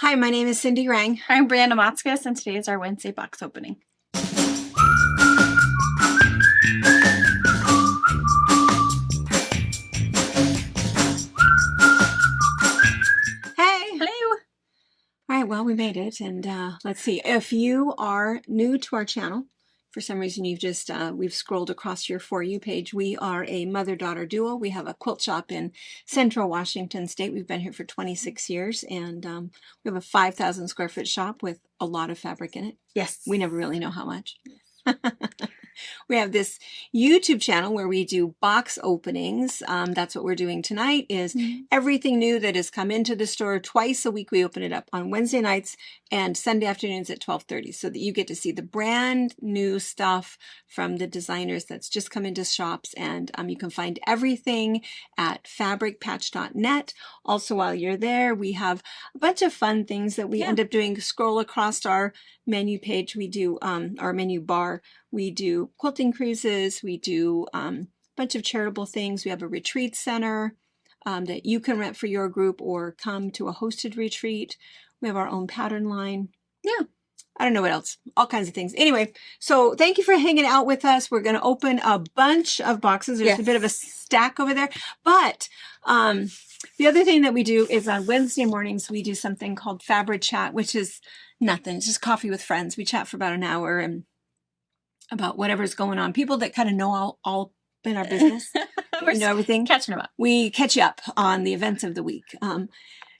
Hi, my name is Cindy Rang. I'm Brianna Motzkus, and today is our Wednesday box opening. Hey! Hello! All right, well, we made it, and let's see. If you are new to our channel, for some reason you've just, we've scrolled across your For You page, we are a mother-daughter duo. We have a quilt shop in Central Washington State. We've been here for 26 years, and we have a 5,000 square foot shop with a lot of fabric in it. Yes. We never really know how much. Yes. We have this YouTube channel where we do box openings. That's what we're doing tonight is everything new that has come into the store. Twice a week we open it up on Wednesday nights and Sunday afternoons at 12:30 so that you get to see the brand new stuff from the designers that's just come into shops. And you can find everything at fabricpatch.net. Also, while you're there, we have a bunch of fun things that we end up doing. Scroll across our menu page. We do our menu bar. We do quilting cruises. We do a bunch of charitable things. We have a retreat center that you can rent for your group or come to a hosted retreat. We have our own pattern line. Yeah. I don't know what else. All kinds of things. Anyway, so thank you for hanging out with us. We're going to open a bunch of boxes. There's a bit of a stack over there. But the other thing that we do is on Wednesday mornings, we do something called Fabric Chat, which is nothing. It's just coffee with friends. We chat for about an hour and about whatever's going on. People that kind of know all in our business. We know everything. Catching them up. We catch you up on the events of the week.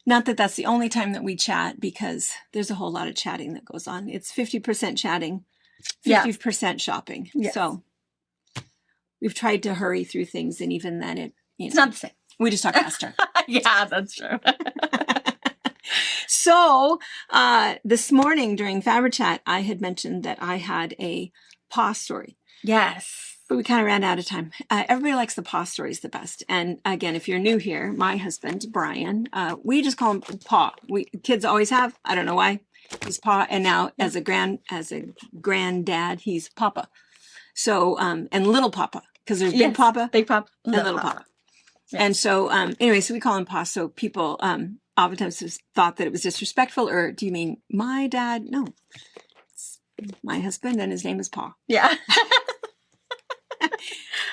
Not that that's the only time that we chat, because there's a whole lot of chatting that goes on. It's 50% chatting, 50% shopping. Yes. So we've tried to hurry through things, and even then it's not the same. We just talk faster. Yeah, that's true. So this morning during Fabric Chat, I had mentioned that I had a paw story. Yes. But we kind of ran out of time. Everybody likes the paw stories the best. And again, if you're new here, my husband, Brian, we just call him Paw. Kids always have. I don't know why. He's Paw. And now as a granddad, he's Papa. So, and Little Papa, because there's Big Papa, and Little Papa. Yes. And so, anyway, so we call him Paw. So people oftentimes thought that it was disrespectful, or do you mean my dad? No. My husband, and his name is Paw. Yeah.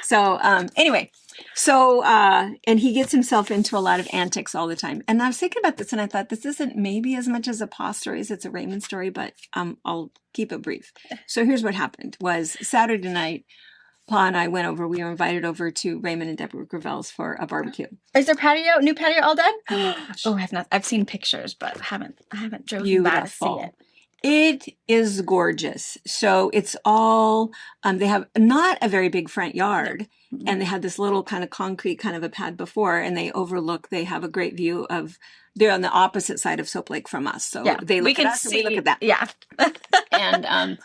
So anyway, so and he gets himself into a lot of antics all the time. And I was thinking about this, and I thought this isn't maybe as much as a Paw story as it's a Raymond story, but I'll keep it brief. So here's what happened: was Saturday night, Paw and I went over. We were invited over to Raymond and Deborah Gravel's for a barbecue. Is their new patio all done? Oh, I have not. I've seen pictures, but I haven't driven by to see it. It is gorgeous. So it's all, they have not a very big front yard, and they had this little kind of concrete kind of a pad before, and they have a great view of, they're on the opposite side of Soap Lake from us. So they look at us and we look at that. Yeah. And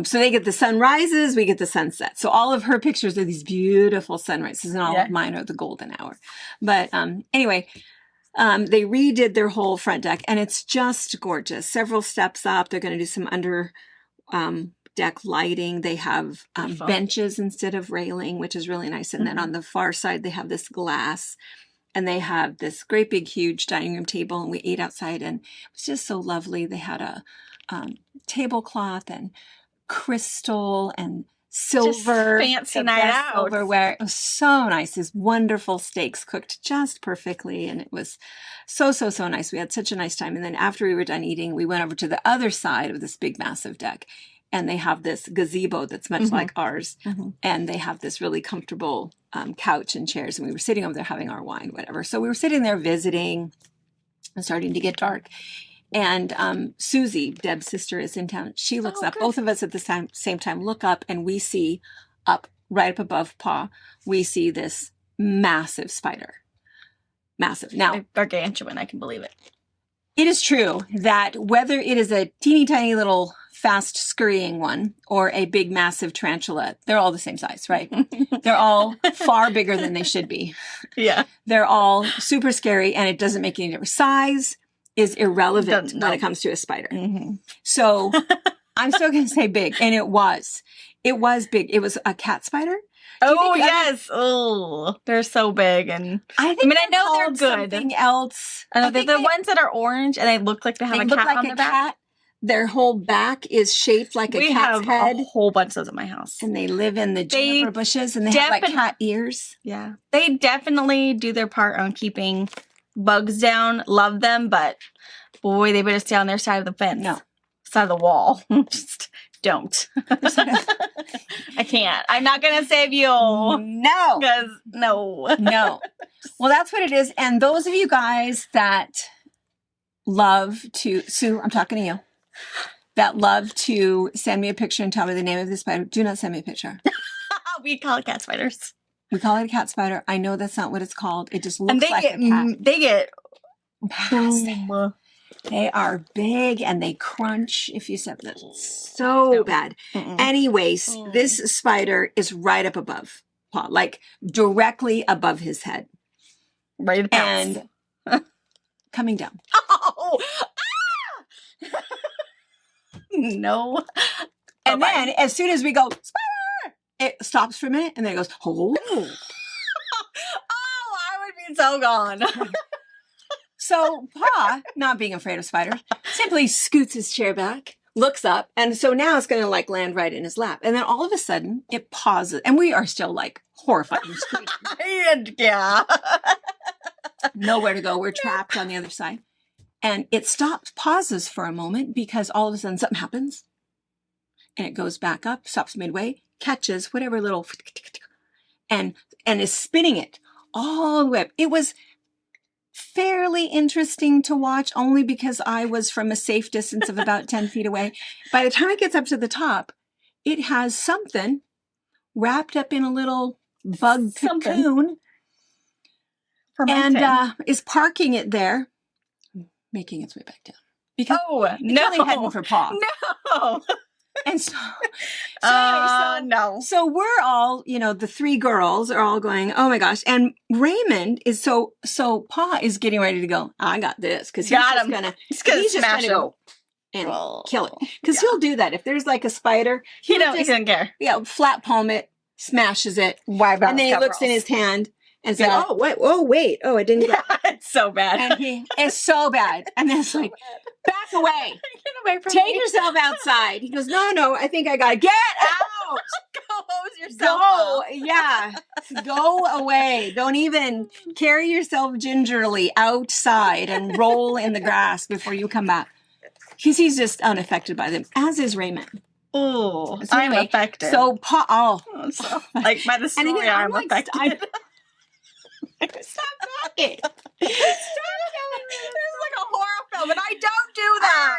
so they get the sunrises, we get the sunset. So all of her pictures are these beautiful sunrises, and all of mine are the golden hour. But anyway, they redid their whole front deck, and it's just gorgeous. Several steps up. They're going to do some under deck lighting. They have benches instead of railing, which is really nice. And then on the far side, they have this glass, and they have this great big huge dining room table, and we ate outside, and it was just so lovely. They had a tablecloth and crystal and silver, just fancy night out, silverware. It was so nice. These wonderful steaks cooked just perfectly, and it was so nice. We had such a nice time. And then after we were done eating, we went over to the other side of this big massive deck, and they have this gazebo that's much like ours, and they have this really comfortable couch and chairs, and we were sitting over there having our wine, whatever. So we were sitting there visiting, and starting to get dark. And Susie, Deb's sister, is in town. She looks up. Good. Both of us at the same time look up, and we see right up above Paw, we see this massive spider. Massive. Now, gargantuan, I can believe it. It is true that whether it is a teeny tiny little fast scurrying one or a big massive tarantula, they're all the same size, right? They're all far bigger than they should be. Yeah. They're all super scary, and it doesn't make any difference. Size is irrelevant when it comes to a spider. So I'm still going to say big. And it was big. It was a cat spider. Oh, yes. Oh, they're so big. And I mean, I they're know they're called good. Something else. I know, they're think the ones that are orange and they look like they have a look cat like on a their back. cat. Their whole back is shaped like We a cat's have head. a whole bunch of those at my house. And they live in the juniper bushes and they have like cat ears. Yeah. They definitely do their part on keeping bugs down. Love them, but boy, they better stay on their side of the fence. No. Side of the wall. Just don't. I can't. I'm not going to save you. No. Because, no. No. Well, that's what it is. And those of you guys that love to, Sue, I'm talking to you, that love to send me a picture and tell me the name of the spider, do not send me a picture. We call it cat spiders. We call it a cat spider. I know that's not what it's called. It just looks like a cat. They get massive. They are big and they crunch if you set them. So bad. Anyways, this spider is right up above Paul, like directly above his head. Right and coming down. Oh! Ah! No. And then as soon as we go, spider, it stops for a minute and then it goes, oh. Oh, I would be so gone. So Pa, not being afraid of spiders, simply scoots his chair back, looks up, and so now it's going to like land right in his lap. And then all of a sudden it pauses and we are still like horrified and screaming. Yeah. Nowhere to go. We're trapped on the other side. And it stops, pauses for a moment because all of a sudden something happens. And it goes back up, stops midway, catches whatever little, and is spinning it all the way up. It was fairly interesting to watch only because I was from a safe distance of about 10 feet away. By the time it gets up to the top, it has something wrapped up in a little bug cocoon and is parking it there, making its way back down. Because it's only heading for Paw. No. And so, no. So we're all, the three girls are all going, oh my gosh. And Raymond is so Pa is getting ready to go, I got this. Cause he's just gonna go and kill it. Cause he'll do that. If there's like a spider, he doesn't care. Yeah. Flat palm it, smashes it. Why? And then he looks in his hand and says, oh, wait. Oh, I didn't get it. It's so bad. And it's so bad. And then it's like, back away. Get away from Take me. yourself outside. He goes, no, I think I got to get out. Go hose yourself up. Yeah. Go away. Don't even carry yourself gingerly outside and roll in the grass before you come back. Because he's just unaffected by them, as is Raymond. Oh, so I'm affected. So, so, like by the story, I'm like, affected. Stop talking. This is like a horror film, and I don't do that.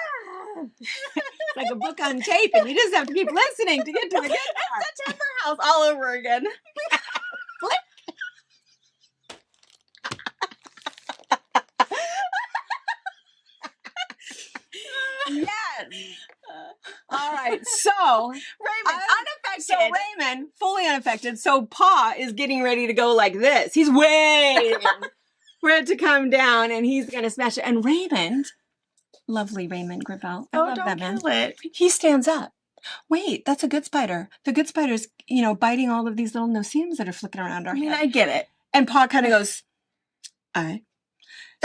It's like a book on tape, and you just have to keep listening to get to the good part. It's the Timber House all over again. Yes. All right. So Raymond, unaffected. So Raymond, fully unaffected. So Pa is getting ready to go like this. He's waiting for it to come down, and he's going to smash it. And Raymond, lovely Raymond Griffel. I love that man. Kill it. He stands up. Wait, that's a good spider. The good spider's, biting all of these little no-see-ums that are flicking around our head. I get it. And Pa kind of goes, all right.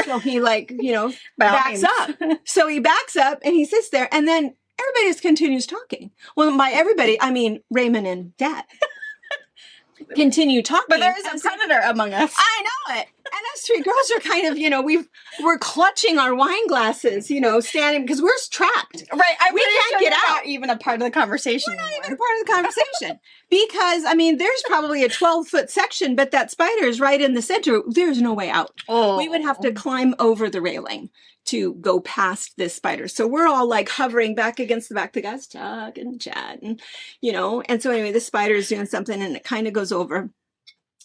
So he backs up. So he backs up and he sits there, and then everybody just continues talking. Well, by everybody, I mean Raymond and Dad. Continue talking. But there is a predator among us. I know it. And us three girls are kind of, we're clutching our wine glasses, standing because we're trapped. Right. We can't get out. Not even a part of the conversation. We're not even a part of the conversation. Because, there's probably a 12-foot section, but that spider is right in the center. There's no way out. Oh. We would have to climb over the railing to go past this spider. So we're all like hovering back against the back. The guys talk and chat and, and so anyway, the spider is doing something and it kind of goes over.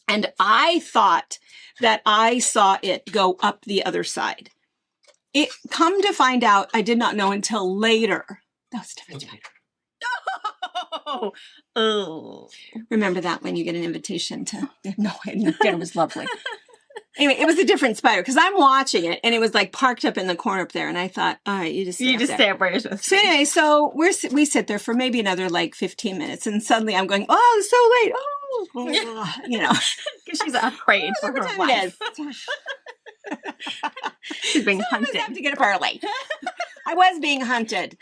And I thought that I saw it go up the other side. It come to find out, I did not know until later. That was a different spider. Oh. Remember that when you get an invitation to, no, it was lovely. Anyway, it was a different spider because I'm watching it and it was like parked up in the corner up there. And I thought, all right, you just stay up where you're supposed to. So anyway, so we sit there for maybe another like 15 minutes and suddenly I'm going, oh, it's so late. Oh, you know. Because she's afraid for her What time life. it is. She's being I hunted. have to get up early. I was being hunted.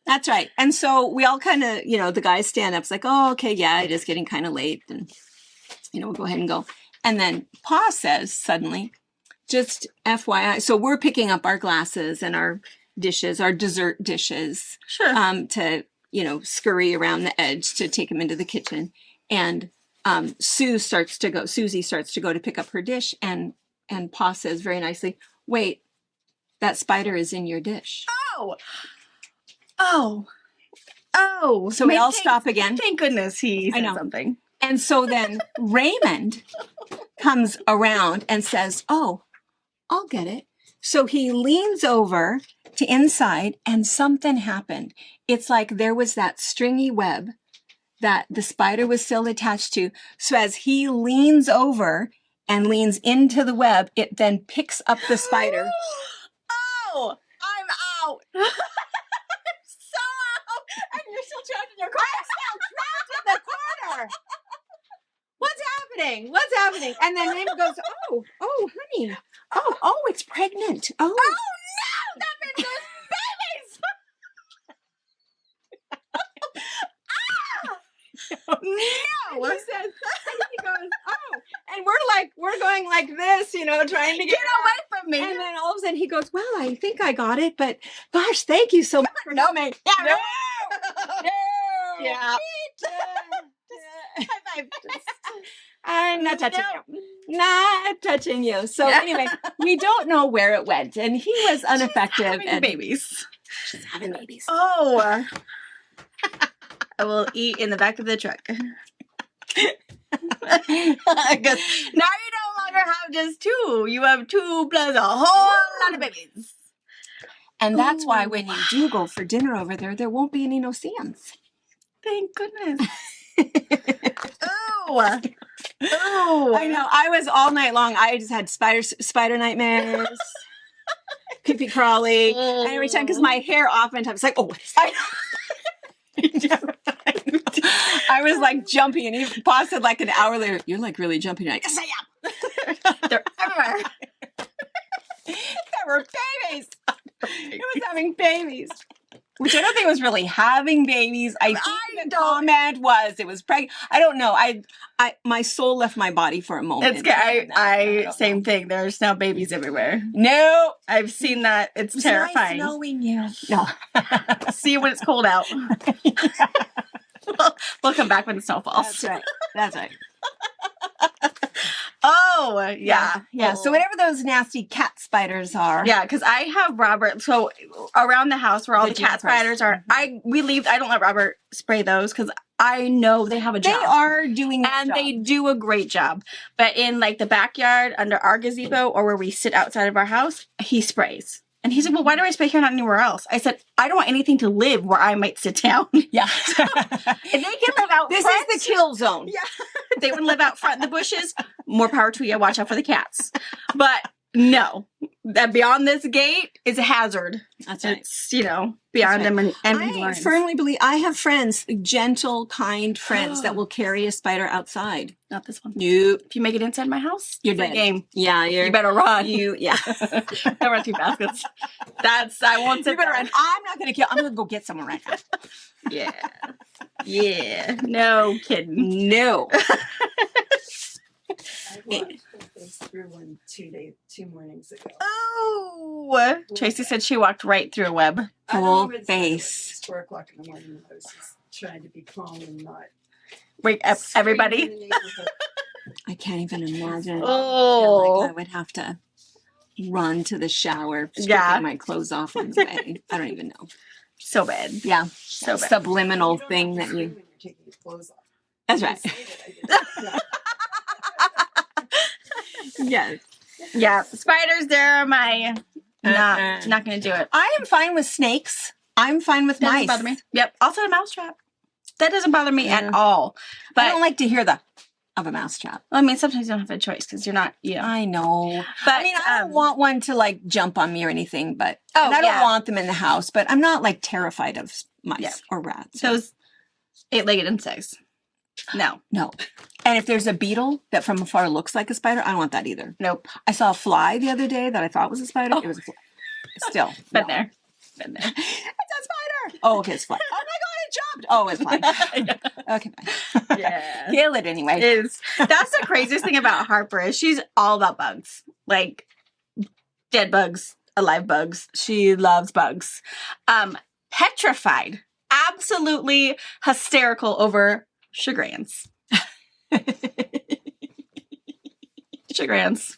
That's right. And so we all kind of, you know, the guys stand up. It's like, oh, okay, yeah, it is getting kind of late. And, you know, we'll go ahead and go. And then Pa says suddenly, just FYI, so we're picking up our glasses and our dishes, our dessert dishes, Sure. to, you know, scurry around the edge to take them into the kitchen. And Susie starts to go to pick up her dish. And Pa says very nicely, wait, that spider is in your dish. Oh. So we all stop again. Thank goodness he said something. And so then Raymond comes around and says, oh, I'll get it. So he leans over to inside and something happened. It's like there was that stringy web that the spider was still attached to. So as he leans over and leans into the web, it then picks up the spider. Oh, I'm out. I'm so out. And you're still trapped in your car. I'm still trapped in the corner. What's happening? And then Raymond goes, oh, honey. Oh, it's pregnant. Oh, No, that means there's babies. And he says, and he goes, oh, and we're going like this, you know, trying to get away from me. And then all of a sudden he goes, well, I think I got it, but gosh, thank you so much for coming. No. Yeah. High five. I'm not touching you. Not touching you. So anyway, we don't know where it went, and he was ineffective. She's having babies. She's having babies. Oh. I will eat in the back of the truck. Because now you no longer have just two. You have 2 plus a whole lot of babies. And that's why when you do go for dinner over there won't be any no-see-ums. Thank goodness. Oh. I know. I was all night long. I just had spider nightmares. Creepy crawly. And every time, because my hair oftentimes is like, oh, what is that? I was like jumping, and even Pa said like an hour later, you're like really jumping. Like, yes, I am. They're everywhere. There were babies. It was having babies. Which I don't think it was really having babies. I think the comment was it was pregnant. I don't know. I my soul left my body for a moment. It's I same thing. There's now babies everywhere. No, I've seen that. It's terrifying. Nice knowing you. No. See you when it's cold out. We'll come back when the snow falls. That's right. Oh, yeah. So whatever those nasty cat spiders are. Yeah, because I have Robert. So around the house where all the cat spiders are, I don't let Robert spray those because I know they have a job. They are doing and they do a great job. But in like the backyard under our gazebo or where we sit outside of our house, he sprays. And he said, well, why do I spray here, not anywhere else? I said, I don't want anything to live where I might sit down. Yeah. If they can live out This front, is the kill zone. Yeah. If they would live out front in the bushes, more power to you. Watch out for the cats. But no, that beyond this gate is a hazard. That's right. It's, beyond him and I firmly believe I have friends, gentle, kind friends that will carry a spider outside. Not this one. Nope. If you make it inside my house, You're it's a dead. game. Yeah, You better run. Yeah. I run 2 baskets. I won't sit You better there. run. I'm not going to kill. I'm going to go get someone right now. Yeah. Yeah. No kidding. No. I watched the face through one 2 mornings ago. Oh. Tracy said she walked right through a web. I don't Full know what it's face. It's 4 o'clock in the morning. I was just trying to be calm and not Wake up everybody. scream in the neighborhood. I can't even imagine. I feel Oh. like I would have to run to the shower, stripping Yeah. my clothes off on the way. I don't even know. So bad. Yeah. So bad. Subliminal You don't thing have that to you. scream when you're taking your clothes off. That's I right. didn't say that, I didn't. Yes. Yeah. Spiders, they're my not gonna do it. I am fine with snakes. I'm fine with Doesn't mice. bother me. Yep. Also a mousetrap. That doesn't bother me Yeah. at all. But I But don't like to hear the of a mousetrap. I mean, sometimes you don't have a choice because you're not, I know. But I mean, I don't want one to like jump on me or anything, but Oh, and I don't yeah. want them in the house, but I'm not like terrified of mice Yeah. or rats. those 8-legged insects. No. No. And if there's a beetle that from afar looks like a spider, I don't want that either. Nope. I saw a fly the other day that I thought was a spider. Oh. It was a fly. Still. Been no. there. Been there. It's a spider. Oh, okay, it's a fly. Oh my god, it jumped. Oh, it's fine. Okay, fine. Yeah. Kill it anyway. That's the craziest thing about Harper is she's all about bugs. Like dead bugs, alive bugs. She loves bugs. Petrified. Absolutely hysterical over sugar ants. Sugar ants.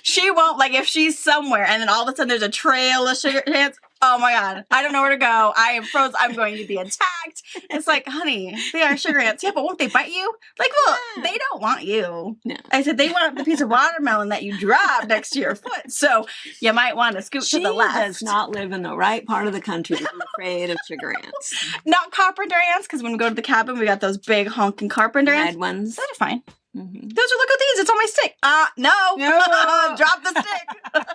She won't, like, if she's somewhere and then all of a sudden there's a trail of sugar ants, oh my god, I don't know where to go. I am frozen. I'm going to be attacked. It's like, honey, they are sugar ants. Yeah, but won't they bite you? Like, well, they don't want you. No. I said, they want the piece of watermelon that you dropped next to your foot. So you might want to scoot to the left. She does not live in the right part of the country to be afraid of sugar ants. Not carpenter ants, because when we go to the cabin, we got those big honking carpenter ants. Red ones. Those are fine. Mm-hmm. Those are, look at these, it's on my stick. No. Drop the stick.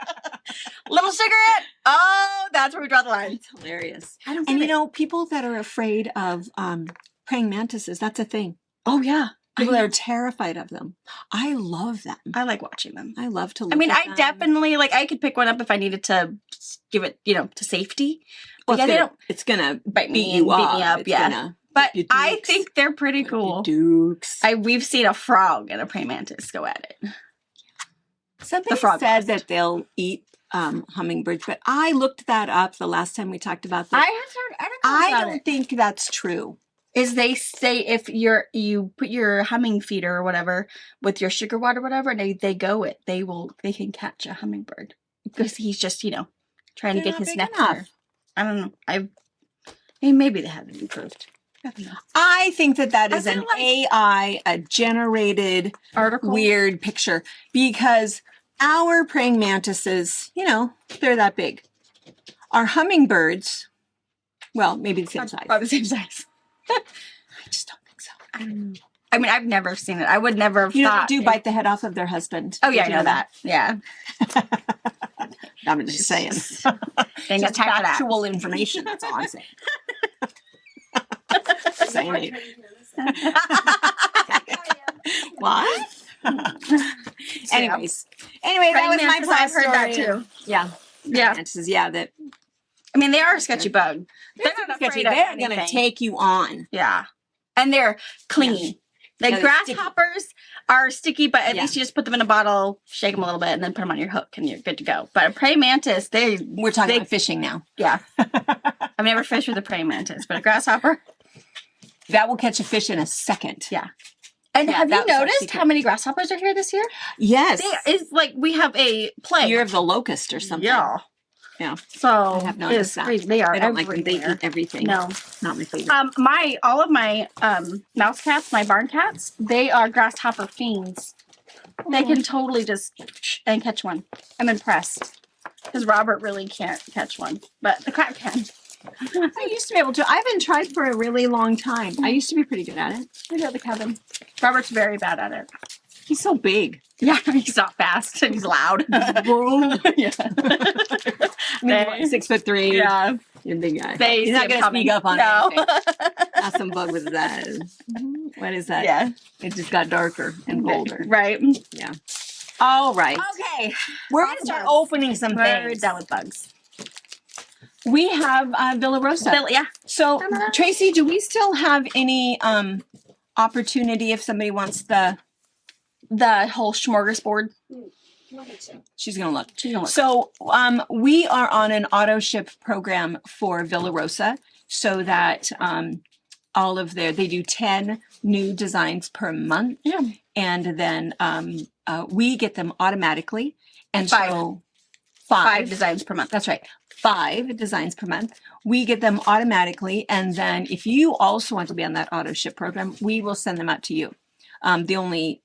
Little sugar ant. Oh, that's where we draw the line. It's hilarious. I don't And get you know, people that are afraid of praying mantises, that's a thing. oh yeah. People that are terrified of them. I love them. I like watching them. I love to look I mean, at I them. definitely, like, I could pick one up if I needed to give it, to safety. Well, Like, it's gonna bite me beat and you beat up. me up, It's yeah. gonna But your I dukes. think they're pretty cool. Dukes. We've seen a frog and a praying mantis go at it. Somebody frog said nest. that they'll eat hummingbirds, but I looked that up the last time we talked about this. I don't think that's true. Is they say if you put your humming feeder or whatever with your sugar water or whatever, and they can catch a hummingbird because he's just trying They're to get not his big nectar. enough. I don't know. Maybe they haven't improved. I don't know. I think that I is feel an like- AI, a generated Article. weird picture because our praying mantises, they're that big. Our hummingbirds, well, maybe the same size. About the same size. I just don't think so. I don't know. I mean, I've never seen it. I would never have You know, thought. they do bite the head off of their husband. Oh yeah, I Did you know that. Yeah. I'm just saying. They got Just time for that. factual information. That's all I'm saying. Saying it. What? Anyways, that was my class I've heard that story. too. Yeah. Yeah. Mantises, yeah, that I mean, they are a sketchy bug. They're not afraid of they're anything. gonna take you on. Yeah. And they're clingy. Like Yeah, they're sticky. grasshoppers are sticky, but at Yeah. least you just put them in a bottle, shake them a little bit, and then put them on your hook, and you're good to go. But a praying mantis, We're talking They- about fishing now. yeah. I've never fished with a praying mantis, but a grasshopper. That will catch a fish in a second. Yeah. And Yeah, have that you was our noticed secret. how many grasshoppers are here this year? Yes. It's like we have a plague. Year of the locust or something. Yeah. Yeah. So I have noticed it's that. crazy. They are I don't like them. They everywhere. eat everything. No. Not my favorite. All of my mouse cats, my barn cats, they are grasshopper fiends. They can totally just and catch one. I'm impressed because Robert really can't catch one, but the cat can. I used to be able to. I haven't tried for a really long time. I used to be pretty good at it. We go to the cabin. Robert's very bad at it. He's so big. Yeah, he's not fast and he's loud. yeah. I mean, what, 6'3". Yeah. You're a big guy. They He's not see him going to coming. speak up on No. anything. That's some bug with that. What is that? Yeah. It just got darker and bolder. Right. Yeah. All right. Okay. We're going to start bugs. opening some We're things. done with bugs. We have Villa Rosa. Yeah. So, Ta-da. Tracy, do we still have any opportunity if somebody wants the... The whole smorgasbord. She's going to look. She's gonna look. So we are on an auto ship program for Villa Rosa so that they do 10 new designs per month. Yeah. And then we get them automatically. And Five. so 5 designs per month. That's right. 5 designs per month. We get them automatically. And then if you also want to be on that auto ship program, we will send them out to you. The only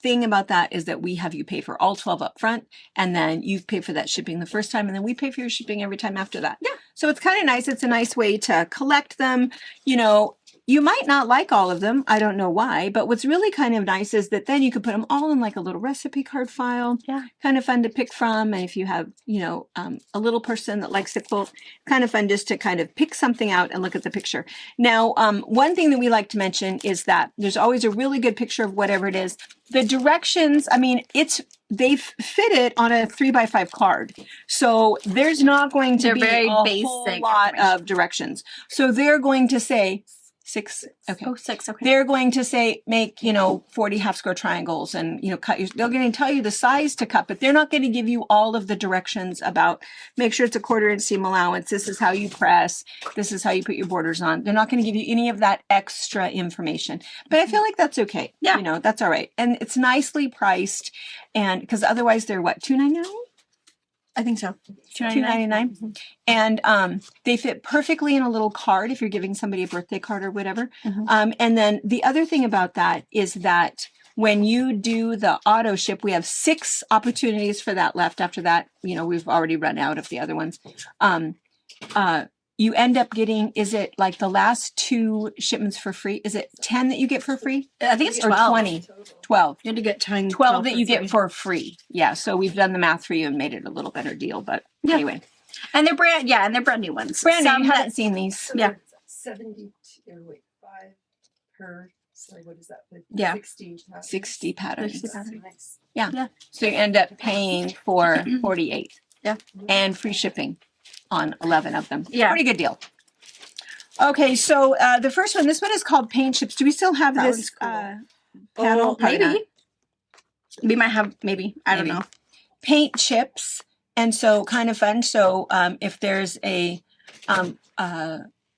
thing about that is that we have you pay for all 12 up front, and then you pay for that shipping the first time, and then we pay for your shipping every time after that. Yeah. So it's kind of nice. It's a nice way to collect them. you might not like all of them. I don't know why, but what's really kind of nice is that then you could put them all in like a little recipe card file. Yeah. Kind of fun to pick from. And if you have, you know, a little person that likes to quilt, kind of fun just to kind of pick something out and look at the picture. Now, one thing that we like to mention is that there's always a really good picture of whatever it is. The directions, I mean, they've fit it on a 3x5 card. So there's not going to They're be very a whole basic lot information. of directions. So they're going to say 6. Okay. Oh, 6. Okay. They're going to say, make, you know, 40 half square triangles and, you know, they're going to tell you the size to cut, but they're not going to give you all of the directions about make sure it's a 1/4 inch seam allowance. This is how you press. This is how you put your borders on. They're not going to give you any of that extra information, but I feel like that's okay. Yeah. You know, that's all right. And it's nicely priced, and because otherwise they're what, $2.99? I think so. $2.99. And they fit perfectly in a little card if you're giving somebody a birthday card or whatever. And then the other thing about that is that when you do the auto ship, we have 6 opportunities for that left. After that, you know, we've already run out of the other ones. You end up getting, is it like the last 2 shipments for free? Is it 10 that you get for free? I think it's Or 12. 20? 12. You had to get 12 that you get for free. Yeah, so we've done the math for you and made it a little better deal. But anyway, And they're brand, and they're brand new ones. Brandon, Some you have- haven't seen these. So Yeah. it's 72, or wait, 5 per, so what is that? Like Yeah. 60 patterns. 60 patterns. 60 That's patterns. nice. So you end up paying for 48. Yeah. And free shipping on 11 of them. Yeah. Pretty good deal. Okay, so the first one, this one is called Paint Chips. Do we still have That this one's cool. panel? Probably not. Maybe. We might have, maybe. I don't Maybe. know. Paint chips, and so kind of fun. So if there's a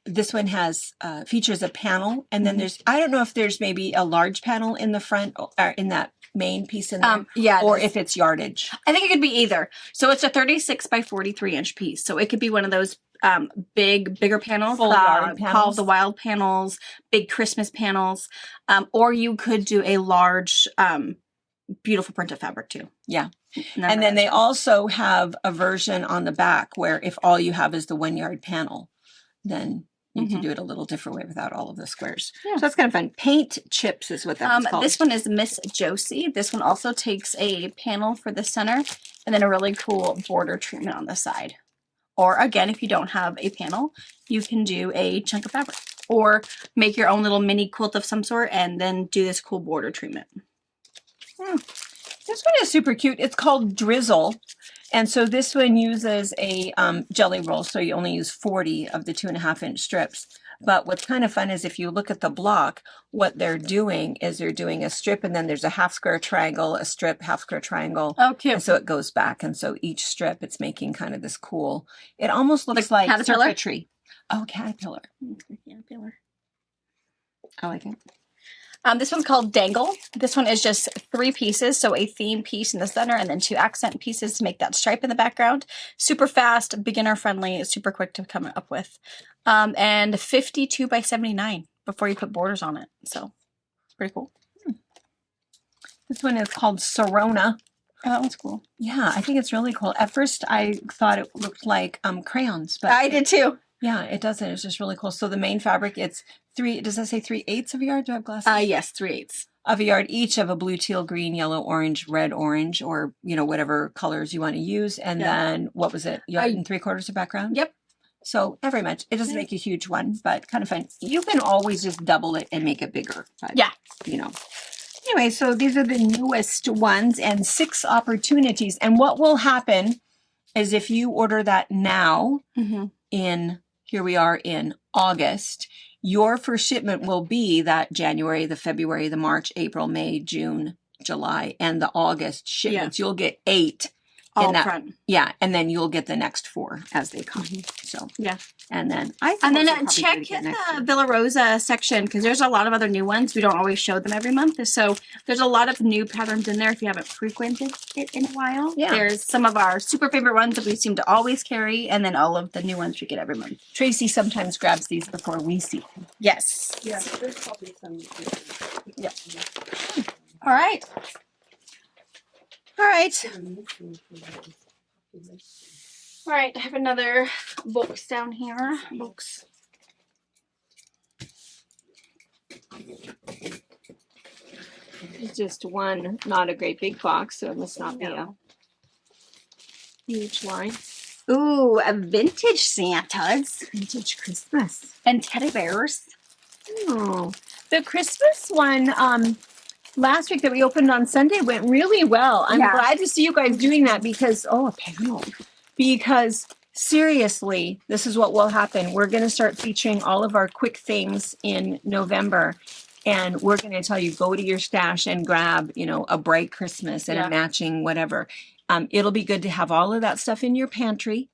this one has features a panel, and then there's, I don't know if there's maybe a large panel in the front or in that main piece in there, Yeah. or if it's yardage. I think it could be either. So it's a 36 by 43 inch piece. So it could be one of those bigger panels, Full yard called panels. the wild panels, big Christmas panels, or you could do a large, beautiful printed fabric too. Yeah. None And of then that they stuff. also have a version on the back where if all you have is the 1 yard panel, then you can do it a little different way without all of the squares. Yeah. So that's kind of fun. Paint chips is what that's called. This one is Miss Josie. This one also takes a panel for the center and then a really cool border treatment on the side. Or again, if you don't have a panel, you can do a chunk of fabric or make your own little mini quilt of some sort and then do this cool border treatment. This one is super cute. It's called Drizzle. And so this one uses a jelly roll. So you only use 40 of the 2.5 inch strips. But what's kind of fun is if you look at the block, what they're doing is they're doing a strip and then there's a half square triangle, a strip, half square triangle. Oh, cute. And so it goes back. And so each strip, it's making kind of this cool, it almost looks Like like caterpillar? circuitry. Oh, caterpillar. Caterpillar. I like it. This one's called Dangle. This one is just 3 pieces, so a theme piece in the center and then 2 accent pieces to make that stripe in the background. Super fast, beginner friendly, super quick to come up with. And 52 by 79 before you put borders on it. So pretty cool. This one is called Sorona. Oh, that one's cool. Yeah, I think it's really cool. At first, I thought it looked like crayons, but I did too. yeah, it doesn't. It's just really cool. So the main fabric, it's 3. Does that say 3/8 of a yard? Do I have glasses? Yes, 3/8. Of a yard each of a blue, teal, green, yellow, orange, red, orange, or you know whatever colors you want to use. And then what was it? Yard and 3/4 of background. Yep. So not very much. It doesn't make a huge one, but kind of fun. You can always just double it and make it bigger. But, Yeah. You know. Anyway, so these are the newest ones and 6 opportunities. And what will happen is if you order that now in, here we are in August, your first shipment will be that January, the February, the March, April, May, June, July, and the August shipments. You'll get 8 All in that. front. Yeah, and then you'll get the next 4 as they come. So Yeah. and then And then check the Villa Rosa section because there's a lot of other new ones. We don't always show them every month. So there's a lot of new patterns in there if you haven't frequented it in a while. Yeah. There's some of our super favorite ones that we seem to always carry and then all of the new ones we get every month. Tracy sometimes grabs these before we see them. Yes. Yeah, there's probably some. Yeah. All right. All right. All right. I have another books down here. Books. It's just one, not a great big box, so it must not be a No. huge line. Ooh, a vintage Santas Vintage Christmas. and teddy bears. Oh, the Christmas one last week that we opened on Sunday went really well. I'm Yeah. glad to see you guys doing that because, oh, a panel. Because seriously, this is what will happen. We're going to start featuring all of our quick things in November. And we're going to tell you, go to your stash and grab, you know, a bright Christmas and Yeah. a matching whatever. It'll be good to have all of that stuff in your pantry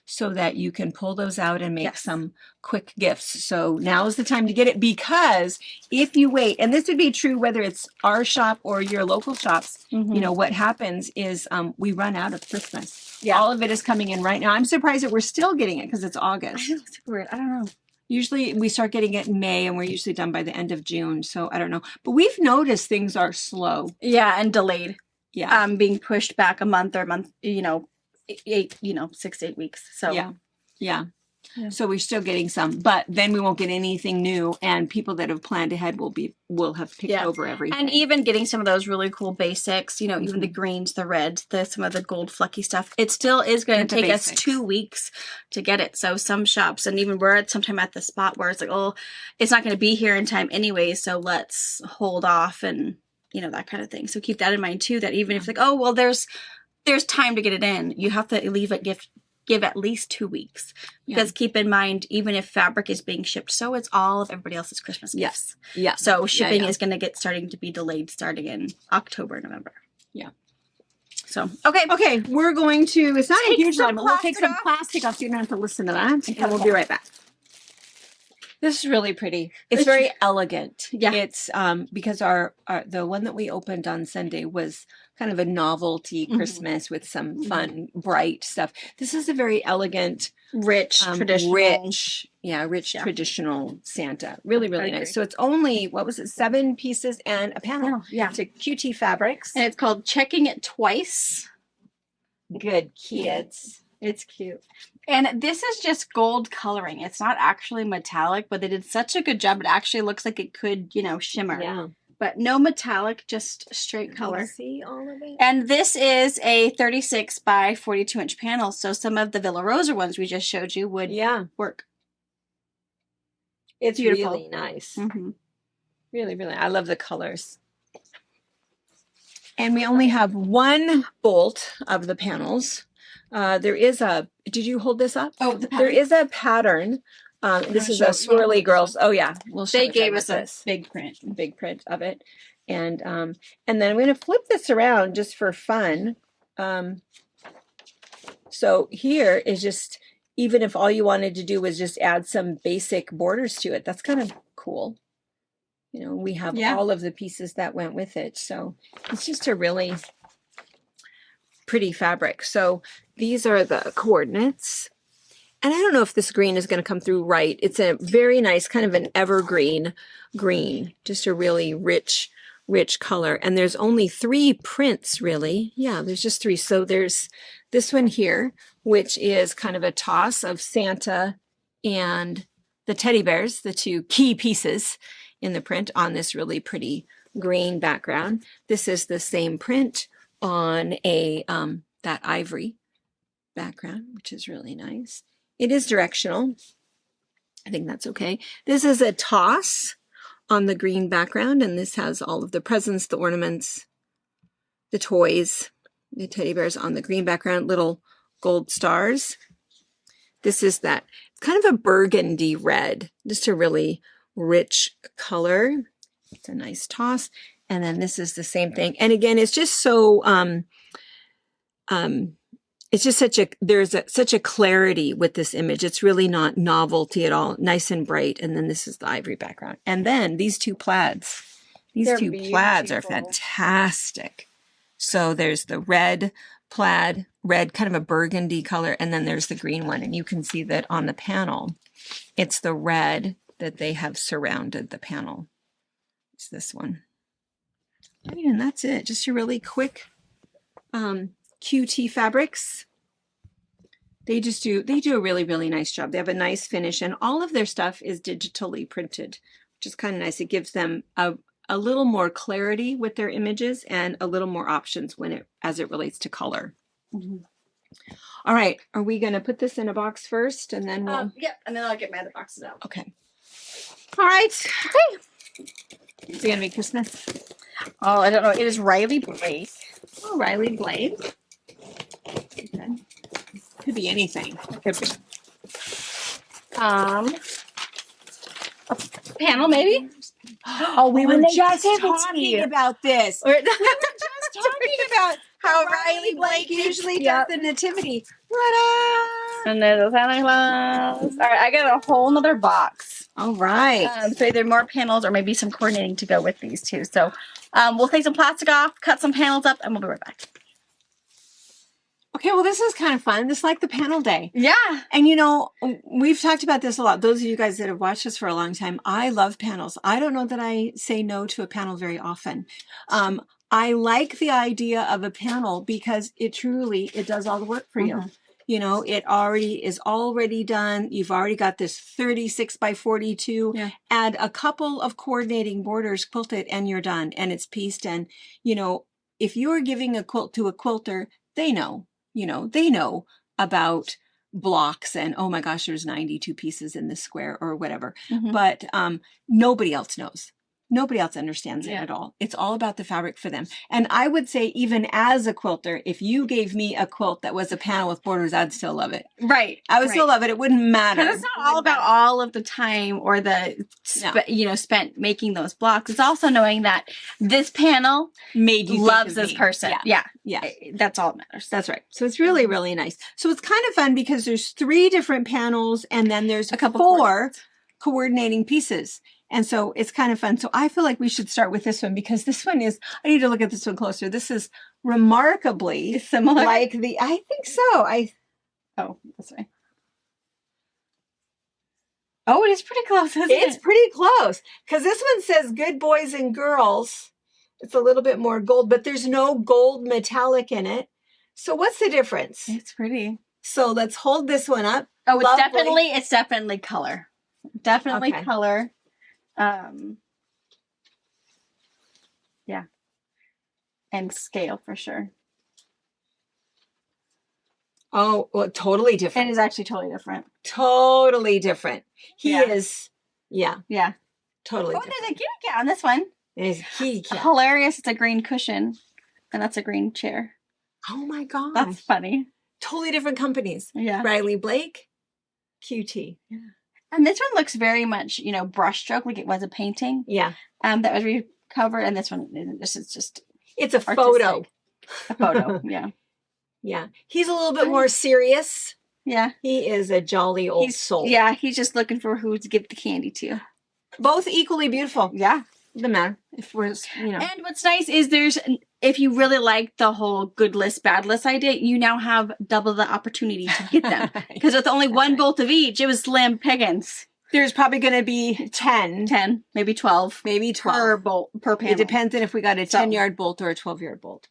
so that you can pull those out and make Yes. some quick gifts. So now is the time to get it, because if you wait, and this would be true whether it's our shop or your local shops, you know, what happens is we run out of Christmas. Yeah. All of it is coming in right now. I'm surprised that we're still getting it because it's I August. know, it's super weird. I don't know. Usually we start getting it in May and we're usually done by the end of June. So I don't know. But we've noticed things are slow. Yeah, and delayed. Yeah. Being pushed back a month or month, 6 to 8 weeks. So Yeah. Yeah. Yeah. So we're still getting some, but then we won't get anything new, and people that have planned ahead will have picked Yeah. over everything. And even getting some of those really cool basics, even the greens, the reds, some of the gold flucky stuff, it still is going Get to the take us basics. 2 weeks to get it. So some shops, and even we're sometime at the spot where it's like, oh, it's not going to be here in time anyway, so let's hold off and that kind of thing. So keep that in mind too, that even if like, oh well, there's time to get it in, you have to give at least 2 weeks, because keep in mind, even if fabric is being shipped, so it's all of everybody else's Christmas gifts. Yeah. So shipping yeah. is going to starting to be delayed starting in October, November. Yeah. So okay, Okay, we're going to, it's not a Take huge some one, but we'll take plastic some off. plastic off so you don't have to listen to that, and we'll Okay. be right back. This is really pretty. It's very elegant. Yeah. It's because our the one that we opened on Sunday was kind of a novelty Christmas with some fun, bright stuff. This is a very elegant, rich, traditional. rich Yeah. traditional Santa. Really, really I nice. agree. So it's only, what was it, 7 pieces and a panel. Oh, yeah. To QT Fabrics. And it's called Checking It Twice. Good kids. It's cute. And this is just gold coloring. It's not actually metallic, but they did such a good job. It actually looks like it could, shimmer. Yeah. But no metallic, just straight color. See all of it? And this is a 36 by 42 inch panel. So some of the Villa Rosa ones we just showed you would Yeah. work. It's Beautiful. really nice. Mm-hmm. Really, really. I love the colors. And we only have one bolt of the panels. There is a, did you hold this up? Oh, the There is a pattern. This is a Swirly Girls. Oh yeah. We'll show They it gave with us a this big print. big print of it. And then I'm going to flip this around just for fun. So here is just, even if all you wanted to do was just add some basic borders to it, that's kind of cool. We have all of the pieces that went with it. So it's just a really pretty fabric. So these are the coordinates. And I don't know if this green is going to come through right. It's a very nice kind of an evergreen green, just a really rich color. And there's only 3 prints really. Yeah, there's just 3. So there's this one here, which is kind of a toss of Santa and the teddy bears, the 2 key pieces in the print on this really pretty green background. This is the same print on a that ivory background, which is really nice. It is directional. I think that's okay. This is a toss on the green background, and this has all of the presents, the ornaments, the toys, the teddy bears on the green background, little gold stars. This is that kind of a burgundy red, just a really rich color. It's a nice toss. And then this is the same thing. And again, it's just so, it's just such a clarity with this image. It's really not novelty at all. Nice and bright. And then this is the ivory background. And then these 2 plaids. These 2 plaids are fantastic. So there's the red plaid, red kind of a burgundy color, and then there's the green one. And you can see that on the panel, it's the red that they have surrounded the panel. It's this one. And that's it. Just a really quick QT Fabrics. They do a really, really nice job. They have a nice finish, and all of their stuff is digitally printed which is kind of nice. It gives them a little more clarity with their images and a little more options as it relates to color. All right, are we going to put this in a box first and then we'll... Yep, and then I'll get my other boxes out. Okay. All right. Okay. Is it going to be Christmas? Oh, I don't know. It is Riley Blake. Oh, Riley Blake. Okay. Could be anything. It could be. A panel maybe? Oh, we were just talking about this. Or- We were just talking about How Riley Blake usually Yep. does the nativity. Ta-da! And there's a Santa Claus. All right, I got a whole nother box. All right. So either more panels or maybe some coordinating to go with these two. So we'll take some plastic off, cut some panels up, and we'll be right back. Okay, well, this is kind of fun. This is like the panel day. Yeah. And you know, we've talked about this a lot. Those of you guys that have watched us for a long time, I love panels. I don't know that I say no to a panel very often. I like the idea of a panel because it does all the work for you. You know, it is already done. You've already got this 36 by 42. Yeah. Add a couple of coordinating borders, quilt it, and you're done. And it's pieced. And, you know, if you're giving a quilt to a quilter, they know about blocks and, oh my gosh, there's 92 pieces in this square or whatever. But nobody else knows. Nobody else understands it at all. It's all about the fabric for them. And I would say even as a quilter, if you gave me a quilt that was a panel with borders, I'd still love it. Right. I would still love it. It wouldn't matter. Because it's not all about all of the time or the spent making those blocks. It's also knowing that this panel made you loves think of this me. person. Yeah. That's all that matters. That's right. So it's really, really nice. So it's kind of fun because there's 3 different panels and then there's A couple 4 coordinating pieces. And so it's kind of fun. So I feel like we should start with this one because this one I need to look at this one closer. This is remarkably Similar. I think so. Oh, this way. Oh, it is pretty close, isn't It's it? pretty close because this one says good boys and girls. It's a little bit more gold, but there's no gold metallic in it. So what's the difference? It's pretty. So let's hold this one up. Oh, Lovely. it's definitely color. Definitely Okay. color. Yeah. And scale for sure. Oh, well, totally different. It is actually totally different. Totally different. He Yeah. is, yeah, Yeah. totally Oh, different. there's a kitty cat on this one. There's a kitty cat. Hilarious. It's a green cushion. And that's a green chair. Oh my gosh. That's funny. Totally different companies. Yeah. Riley Blake, QT. And this one looks very much, brushstroke, like it was a painting. Yeah. That was recovered. And this one, this is just It's a artistic. photo. A photo. Yeah. Yeah. He's a little bit more serious. Yeah. He is a jolly old soul. Yeah, he's just looking for who to give the candy to. Both equally beautiful. Yeah. Doesn't matter if we're, And what's nice is if you really like the whole good list, bad list idea, you now have double the opportunity to get them. Because with only one bolt of each, it was slim pickings. There's probably going to be 10. 10, maybe 12. Maybe 12. Per bolt, per panel. It depends on if we got a 10-yard bolt or a 12-yard bolt.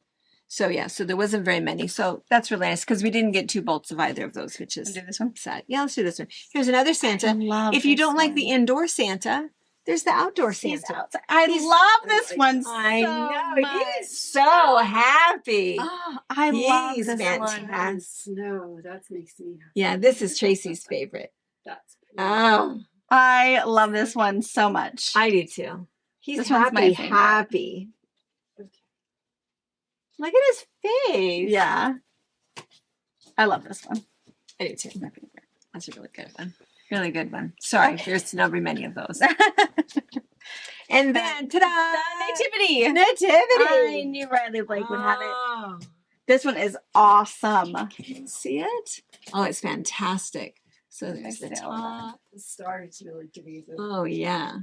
So yeah, so there wasn't very many. So that's really nice because we didn't get 2 bolts of either of those, which is Do this one. sad. Yeah, let's do this one. Here's another Santa. I love If you this don't like one. the indoor Santa, there's the outdoor He's Santa. outside. I love this one so I know. much. He's so happy. Oh, I love He's this fantastic. one. Snow. That makes me happy. Yeah, this is Tracy's favorite. That's Oh, I love this one so much. I do too. He's This one's my happy, favorite. happy. okay. Look at his face. Yeah. I love this one. I do too. That's a really good one. Really good one. Sorry, there's not very many of those. And then, ta-da! Nativity. Nativity. I knew Riley Blake would have it. Oh, This one is awesome. can you see it? Oh, it's fantastic. So there's the Nice top. The stars really give you the. Oh, yeah.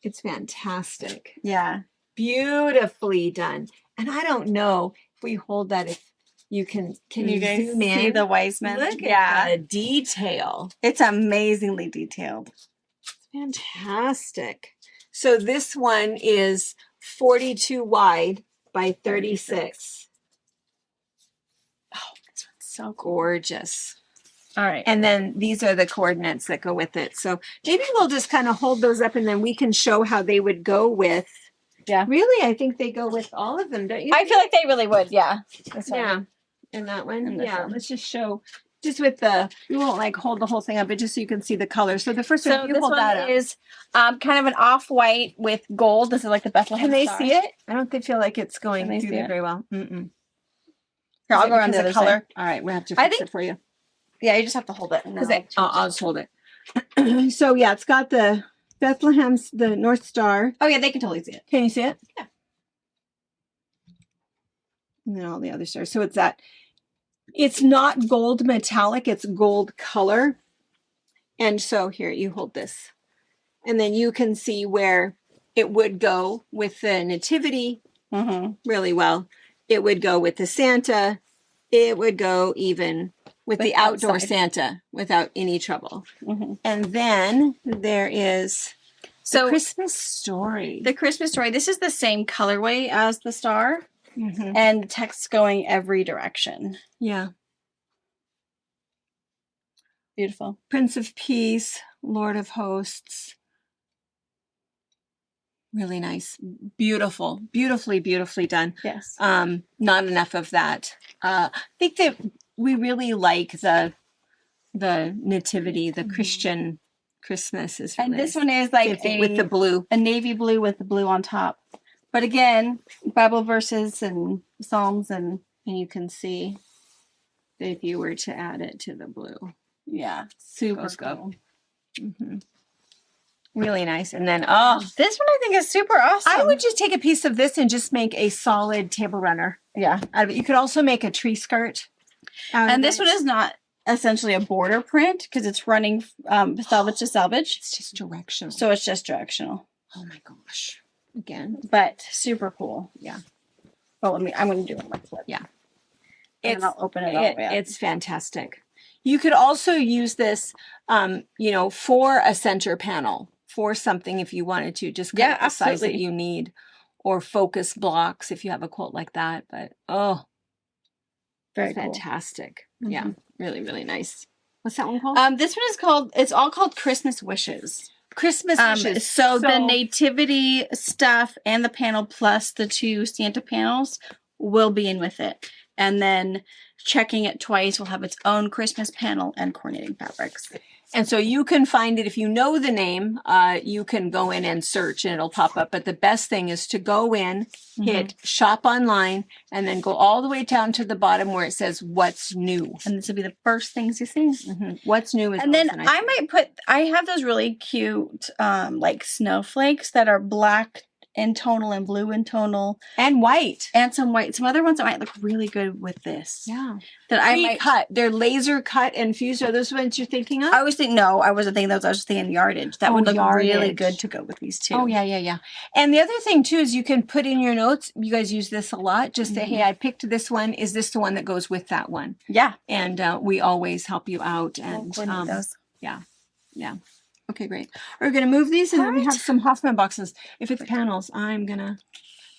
It's fantastic. Yeah. Beautifully done. And I don't know if we hold that, if you can you guys zoom in? see the Wiseman? Look Yeah. at the detail. It's amazingly detailed. Fantastic. So this one is 42 wide by 36. Oh, this one's so cool. Gorgeous. All right. And then these are the coordinates that go with it. So maybe we'll just kind of hold those up and then we can show how they would go with. Yeah. Really, I think they go with all of them, don't you? I feel like they really would. Yeah. This one. Yeah. And that one. And this Yeah. one. Let's just show just with the, we won't like hold the whole thing up, but just so you can see the color. So the first one, So if you this hold one that up. is kind of an off-white with gold. This is like the Bethlehem Can they star. see it? I don't feel like it's going Can they through see there it? very well. Mm-mm. Here, I'll Is it go around because the of other color. side. All right, we have to I fix think- it for you. Yeah, you just have to hold it. And then I'll just hold it. So yeah, it's got the Bethlehem's, the North Star. Oh yeah, they can totally see it. Can you see it? Yeah. And then all the other stars. So it's that. It's not gold metallic. It's gold color. And so here, you hold this. And then you can see where it would go with the nativity Mm-hmm. really well. It would go with the Santa. It would go even with the outdoor outside. Santa without any trouble. Mm-hmm. And then there is the So Christmas story. the Christmas story. This is the same colorway as the star, Mhm. and the text going every direction. Yeah. Beautiful. Prince of Peace, Lord of Hosts. Really nice. Beautiful. Beautifully done. Yes. Not enough of that. I think that we really like the nativity, the Christian Christmas is really And this nice. one is like Same thing with the blue. a navy blue with the blue on top. But again, Bible verses and Psalms and And you can see that if you were to add it to the blue. yeah. Super Goes cool. cool. Really nice. And then, oh, This one I think is super awesome. I would just take a piece of this and just make a solid table runner yeah. out of it. You could also make a tree skirt out And of this it. one is not essentially a border print because it's running salvage to salvage. It's just directional. So it's just directional. Oh my gosh. Again. But super cool. Yeah. Well, I'm going to do it like flip. Yeah. And then I'll open it all the way up. It's fantastic. You could also use this, for a center panel, for something if you wanted to, just cut Yeah, it the size that absolutely. you need, or focus blocks if you have a quilt like that. But Very it's cool. fantastic. Mhm. Yeah, really nice. What's that one called? This one is called, it's all called Christmas Wishes. Christmas wishes. So the nativity stuff and the panel plus the 2 Santa panels will be in with it. And then checking it twice will have its own Christmas panel and coordinating fabrics. And so you can find it if you know the name. You can go in and search, and it'll pop up. But the best thing is to go in, hit shop online, and then go all the way down to the bottom where it says what's new. And this will be the first things you see. What's new is And then always a nice thing. I have those really cute like snowflakes that are black in tonal and blue in tonal And white. and some white. Some other ones that might look really good with this. Yeah. That I might Pre-cut. They're laser cut and fused. Are those ones you're thinking of? I was thinking, no, I wasn't thinking those. I was just thinking yardage. That Oh, would look really yardage. good to go with these two. Oh, yeah. And the other thing, too, is you can put in your notes. You guys use this a lot. Just say, hey, I picked this one. Is this the one that goes with that one? Yeah. And we always help you out. And We'll coordinate those. yeah. Okay, great. We're going to move these, and then we Alright. have some Hoffman boxes. If it's panels, I'm going to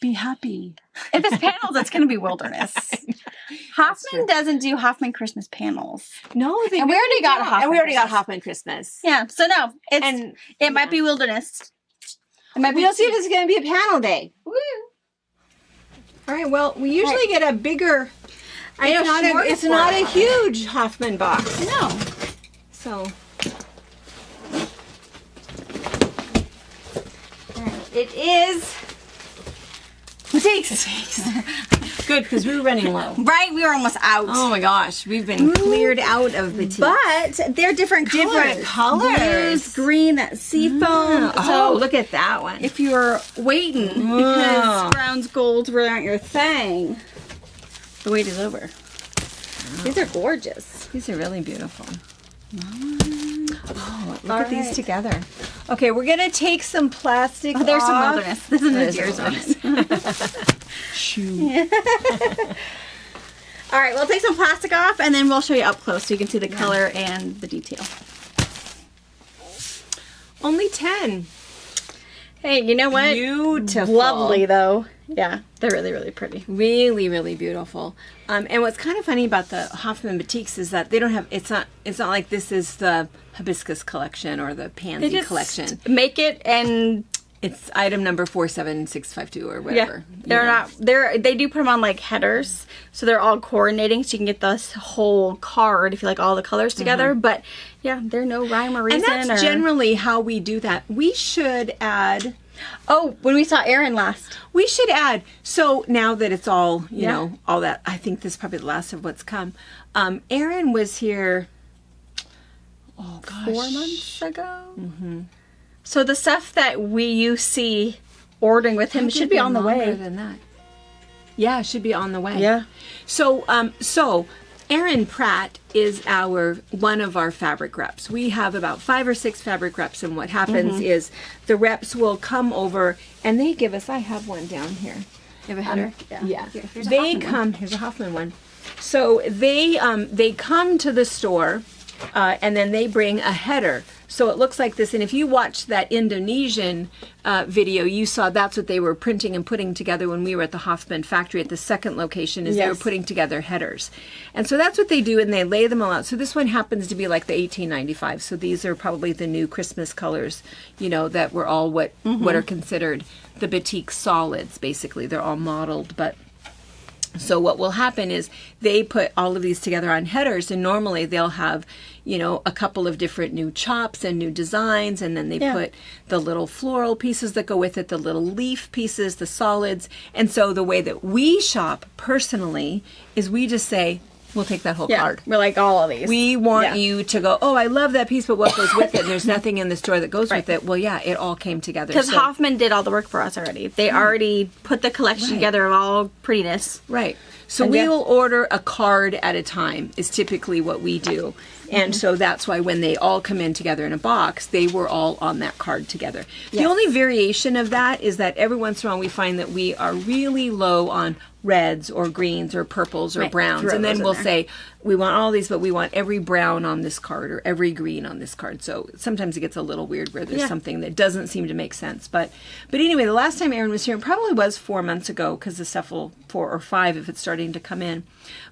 be happy. If it's panels, it's going to be wilderness. true. Hoffman doesn't do Hoffman Christmas panels. No, they And we really already got don't. Hoffman And we already got Christmas. Hoffman Christmas. Yeah. So no, it's And it might be wilderness. It might be. we'll see if it's going to be a panel day. Woo! All right. Well, we usually get a bigger. It's not a huge Hoffman box. No. So It is. batiks. Good, because we were running low. Right, we were almost out. Oh my gosh, we've been cleared out of batiks. But they're different colors. Different colors. Blues, green, that seafoam. Oh, look at that one. If you're waiting because browns, golds aren't your thing, the wait is over. These are gorgeous. These are really beautiful. Oh, look All at these right. together. Okay, we're gonna take some plastic Oh, there's some off. wilderness. This is the There's deer's some one. Shoo. All right, we'll take some plastic off and then we'll show you up close so you can see the color and the detail. Only 10. Hey, you know what? Beautiful. Lovely though. Yeah, they're really, really pretty. Really, really beautiful. And what's kind of funny about the Hoffman batiks is that they don't have. It's not like this is the hibiscus collection or the They pansy just collection. make it, and It's item number 47652 or whatever. they do put them on like headers, so they're all coordinating, so you can get this whole card if you like all the colors together. But yeah, there's no rhyme or reason. And that's generally how we do that. We should add. Oh, when we saw Aaron last. We should add. So now that it's all, you Yeah. know, all that, I think this is probably the last of what's come. Aaron was here, oh gosh. 4 months ago. Mm-hmm. So the stuff that you see ordering with him should be on the way. Longer than that. Yeah, it should be on the way. Yeah. So, Aaron Pratt is one of our fabric reps. We have about 5 or 6 fabric reps, and what happens is the reps will come over and they give us. I have one down here. You have a header? Yeah. Here's a They Hoffman come. Here's a Hoffman one. So they come to the store, and then they bring a header. So it looks like this. And if you watched that Indonesian video, you saw that's what they were printing and putting together when we were at the Hoffman factory at the second location. Is they were Yes. putting together headers, and so that's what they do, and they lay them all out. So this one happens to be like the 1895. So these are probably the new Christmas colors, you know, that were all what are considered the batik solids. Basically, they're all modeled, but. So what will happen is they put all of these together on headers, and normally they'll have, you know, a couple of different new chops and new designs, and then they put the little floral pieces that go with it, the little leaf pieces, the solids. And so the way that we shop personally is we just say, we'll take that whole card. We're like all of these. We want you to go, oh, I love that piece, but what goes with it? And there's nothing in the store that goes with it. Well, yeah, it all came together. Because So- Hoffman did all the work for us already. They already put the collection together of all prettiness. Right. So And we yeah. will order a card at a time is typically what we do. And so that's why when they all come in together in a box, they were all on that card together. The only variation of that is that every once in a while we find that we are really low on reds or greens or purples or browns. Throw And then those in we'll there. say, we want all these, but we want every brown on this card or every green on this card. So sometimes it gets a little weird where there's something that doesn't seem to make sense. But anyway, the last time Aaron was here, it probably was 4 months ago, because the stuff will 4 or 5 if it's starting to come in.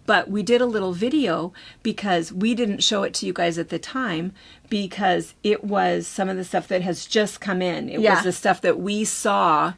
But we did a little video because we didn't show it to you guys at the time because it was some of the stuff that has just come in. It was the stuff that we saw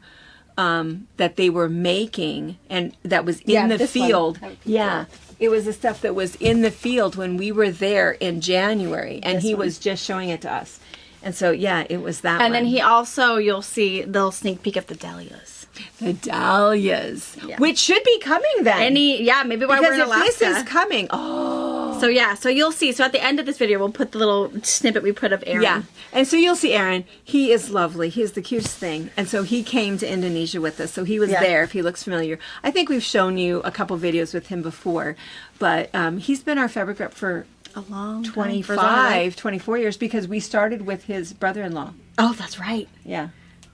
that they were making and that was in the this one. field. Yeah. It was the stuff that was in the field when we were there in January, and he was just showing it to us. And so, yeah, it was that And one. then he also, you'll see, they'll sneak peek of the dahlias. The dahlias, which should be coming then. Maybe while because we're in if Alaska. this is coming, So you'll see. So at the end of this video, we'll put the little snippet we put of Aaron. yeah. And so you'll see Aaron. He is lovely. He is the cutest thing. And so he came to Indonesia with us. So he was there, if he looks familiar. I think we've shown you a couple videos with him before. But he's been our fabric rep for A long time. 25, 24 years because we started with his brother-in-law. Oh, that's right. Yeah.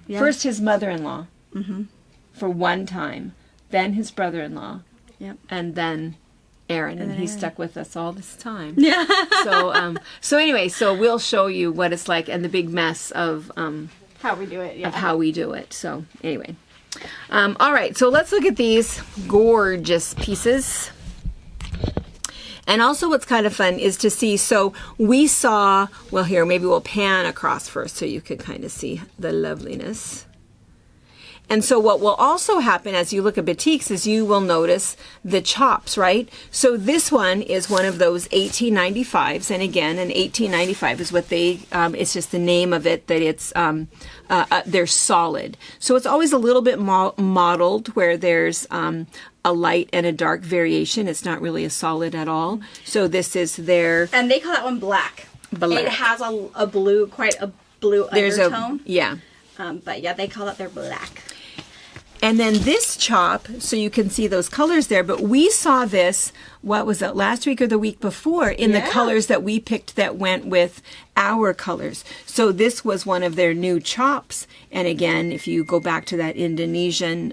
Yeah. First his mother-in-law for one time. Then his brother-in-law. Yep. And then Aaron, and he's stuck with us all this time. Yeah. So anyway, so we'll show you what it's like and the big mess of How we do it, of how we do it. So anyway, all right. So let's look at these gorgeous pieces. And also what's kind of fun is to see, so we saw, well here, maybe we'll pan across first so you can kind of see the loveliness. And so what will also happen as you look at batiks is you will notice the chops, right? So this one is one of those 1895s. And again, an 1895 is what they, it's just the name of it, that it's, they're solid. So it's always a little bit modeled where there's a light and a dark variation. It's not really a solid at all. So this is their... And they call that one black. Black. It has a blue, quite a blue undertone. Yeah. But yeah, they call it their black. And then this chop, so you can see those colors there, but we saw this, what was it, last week or the week before, in the colors that we picked that went with our colors. So this was one of their new chops. And again, if you go back to that Indonesian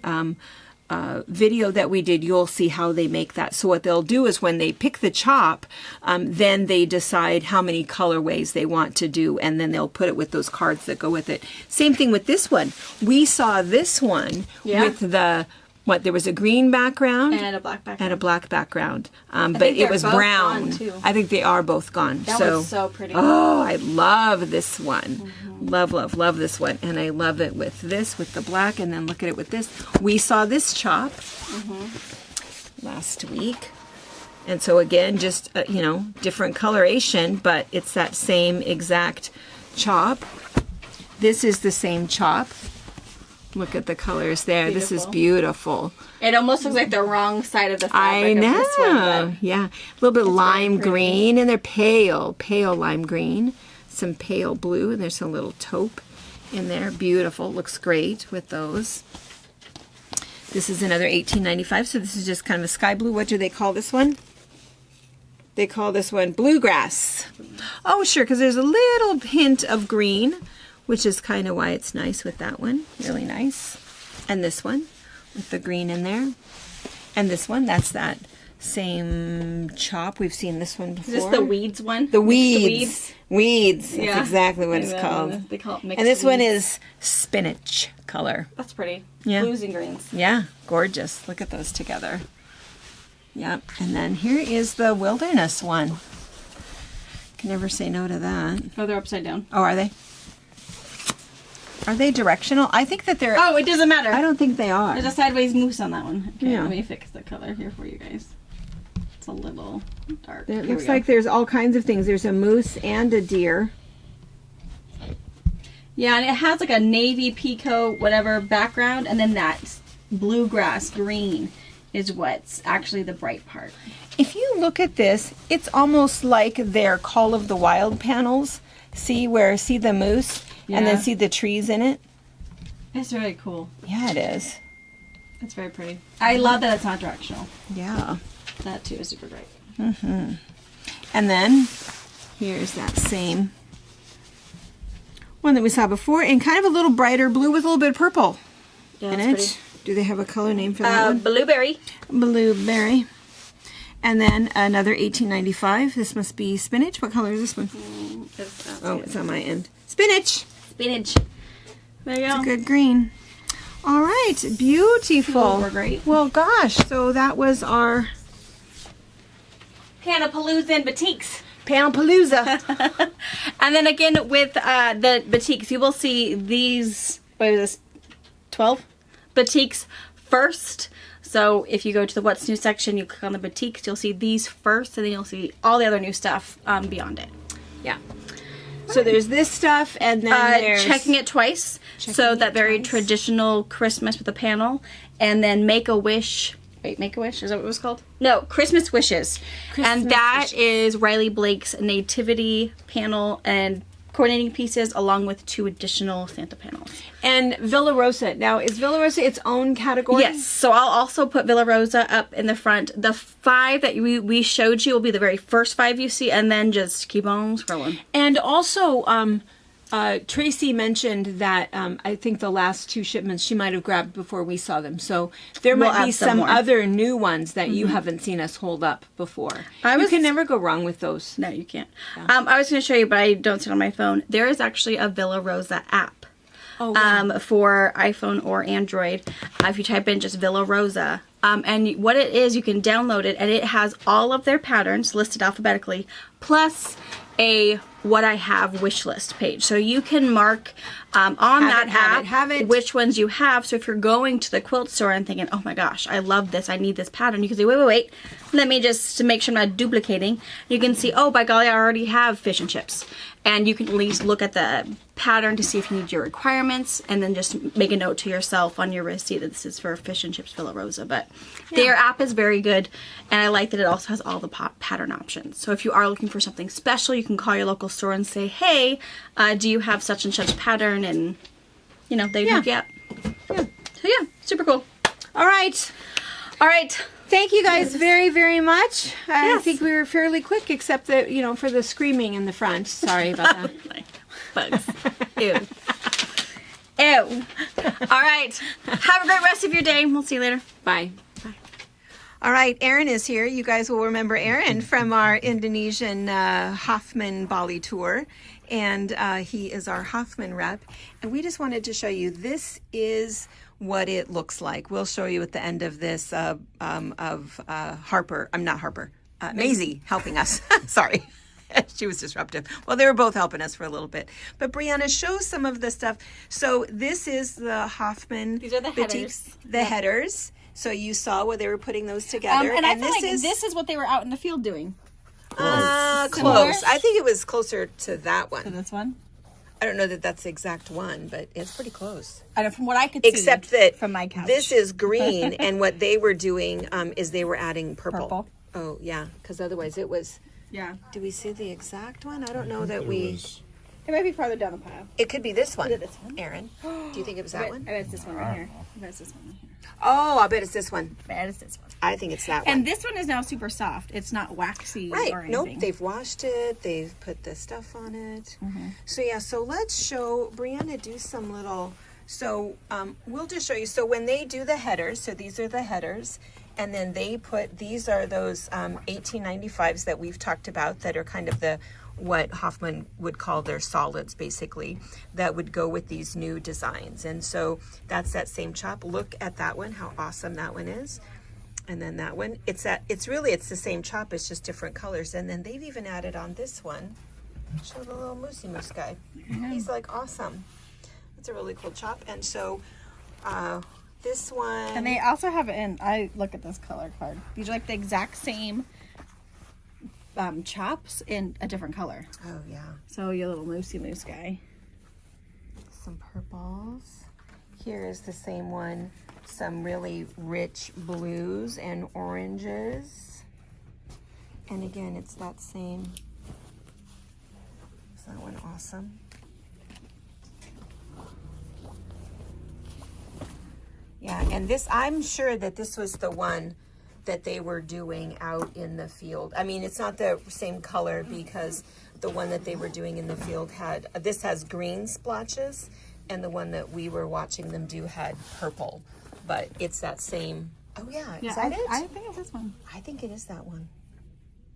video that we did, you'll see how they make that. So what they'll do is when they pick the chop, then they decide how many colorways they want to do, and then they'll put it with those cards that go with it. Same thing with this one. We saw this one with the what, there was a green background And a black background. and a black background, but think it they're was both brown. gone, too. I think they are both gone. That so, was so pretty. oh, I love this one. Love, love, love this one. And I love it with this, with the black, and then look at it with this. We saw this chop last week. And so again, just, you know, different coloration, but it's that same exact chop. This is the same chop. Look at the colors there. This is beautiful. It almost looks like the wrong side of the I fabric. know. Of this one, but Yeah. A little bit lime pretty. green, and they're pale lime green. Some pale blue, and there's a little taupe in there. Beautiful. Looks great with those. This is another $18.95, so this is just kind of a sky blue. What do they call this one? They call this one bluegrass. Oh, sure, because there's a little hint of green, which is kind of why it's nice with that one. Really nice. And this one with the green in there. And this one, that's that same chop. We've seen this one before. Is this the weeds one? The Mix weeds. Weeds. That's Yeah. exactly what it's Yeah, called. They call it mixed And this one weeds. is spinach color. That's pretty. Yeah. Blues and greens. Yeah, gorgeous. Look at those together. Yep. And then here is the wilderness one. Can never say no to that. Oh, they're upside down. Oh, are they? Are they directional? I think that they're... Oh, it doesn't matter. I don't think they are. There's a sideways moose on that one. Okay, Yeah. let me fix the color here for you guys. It's a little dark. It Here looks we go. like there's all kinds of things. There's a moose and a deer. Yeah, and it has like a navy peacoat, whatever background, and then that bluegrass green is what's actually the bright part. If you look at this, it's almost like their Call of the Wild panels. See the moose and then Yeah. see the trees in it? It's really cool. Yeah, it is. It's very pretty. I love that it's not directional. Yeah. That too is super great. And then here's that same one that we saw before in kind of a little brighter blue with a little bit of purple Yeah, in it's it. Do they have a color name for that one? blueberry. Blueberry. And then another $18.95. This must be spinach. What color is this one? Oh, it's on my end. Spinach. Spinach. There you go. Good green. All right. Beautiful. We're great. Well, gosh. So that was our Panapalooza and batiks. Panapalooza. And then again with the batiks, you will see these, what is this, 12 batiks first. So if you go to the What's New section, you click on the batiks, you'll see these first, and then you'll see all the other new stuff beyond it. Yeah. So there's this stuff, and then there's... Checking it twice. So that very traditional Christmas with a panel. And then Make-A-Wish. Wait, Make-A-Wish? Is that what it was called? No, Christmas Wishes. And that is Riley Blake's nativity panel and coordinating pieces along with 2 additional Santa panels. And Villa Rosa. Now, is Villa Rosa its own category? Yes, so I'll also put Villa Rosa up in the front. The 5 that we showed you will be the very first 5 you see, and then just keep on scrolling. And also, Tracy mentioned that I think the last 2 shipments she might have grabbed before we saw them. So there We'll might be add some some more. other new ones that you haven't seen us hold up before. You can never go wrong with those. No, you can't. I was going to show you, but I don't see it on my phone. There is actually a Villa Rosa app. Oh, wow. For iPhone or Android. If you type in just Villa Rosa. And what it is, you can download it, and it has all of their patterns listed alphabetically, plus a what I have wish list page. So you can mark on that app which ones you have. So if you're going to the quilt store and thinking, oh my gosh, I love this, I need this pattern, you can say, wait, let me just, to make sure I'm not duplicating, you can see, oh, by golly, I already have fish and chips. And you can at least look at the pattern to see if you need your requirements, and then just make a note to yourself on your receipt that this is for Fish and Chips Villa Rosa. But their app is very good, and I like that it also has all the pattern options. So if you are looking for something special, you can call your local store and say, hey, do you have such and such pattern? And, you know, they hook you up. Yeah. So yeah, super cool. All right. All right. Thank you guys very, very much. I Yes. think we were fairly quick, except that, you know, for the screaming in the front. Sorry about that. Bugs. Ew. Ew. All right. Have a great rest of your day. We'll see you later. Bye. All right, Erin is here. You guys will remember Erin from our Indonesian Hoffman Bali tour. and he is our Hoffman rep. And we just wanted to show you, this is what it looks like. We'll show you at the end of this Maisie helping us. Sorry. She was disruptive. Well, they were both helping us for a little bit. But Brianna, show some of the stuff. So this is the Hoffman. These are the batiks, headers. the headers. So you saw where they were putting those together. And I feel like this is what they were out in the field doing. Close. I think it was closer to that So one. this one? I don't know that that's the exact one, but it's pretty close. I don't, from what I could see. Except that from my couch. this is green, and what they were doing is they were adding purple. Purple. Oh, yeah, because otherwise it was... Yeah. Do we see the exact one? I don't know that we... It might be farther down the pile. It could be this one. Is it this one? Aaron, do you think it was that one? I bet it's this one right here. I bet it's this one right here. Oh, I bet it's this one. I bet it's this one. I think it's that one. And this one is now super soft. It's not waxy or Right. anything. Nope. They've washed it. They've put the stuff on it. So yeah. So let's show Brianna do some little. So we'll just show you. So when they do the headers, so these are the headers, and then they put, these are those 1895s that we've talked about that are kind of the what Hoffman would call their solids, basically, that would go with these new designs. And so that's that same chop. Look at that one, how awesome that one is. And then that one, it's the same chop, it's just different colors. And then they've even added on this one, show the little moosey moose guy. He's like awesome. It's a really cool chop. And so this one, And they also have it in, I look at this color card. These are like the exact same chops in a different color. oh yeah, So your little moosey moose guy. some purples. Here is the same one, some really rich blues and oranges. And again, it's that same. Is that one awesome? Yeah, and this, I'm sure that this was the one that they were doing out in the field. I mean, it's not the same color because the one that they were doing in the field had, this has green splotches, and the one that we were watching them do had purple, but it's that same, oh yeah, is that it? I think it's this one. I think it is that one.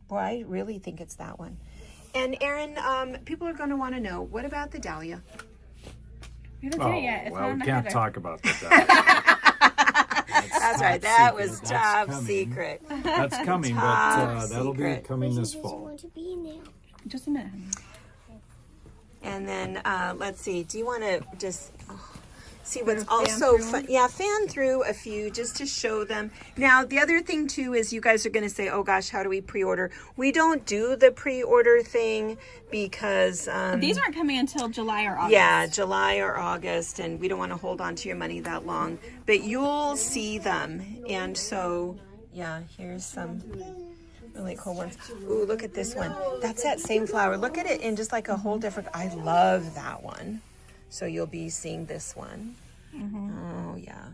Boy, I really think it's that one. And Erin, people are gonna wanna know, what about the dahlia? We haven't seen it yet. It's not well, in we the can't header. talk about that. That's right, that was top secret. That's coming, Top but that'll be secret. coming this fall. Just a minute. And then let's see. Do you want to just see what's Fan also through fun? Yeah, fan through a few just to show them. Now, the other thing too is you guys are going to say, "Oh gosh, how do we pre-order?" We don't do the pre-order thing because These aren't coming until July or August. yeah, July or August, and we don't want to hold on to your money that long. But you'll see them, and so yeah, here's some really cool ones. Ooh, look at this one. That's that same flower. Look at it in just like a whole different. I love that one. So you'll be seeing this one. Oh yeah.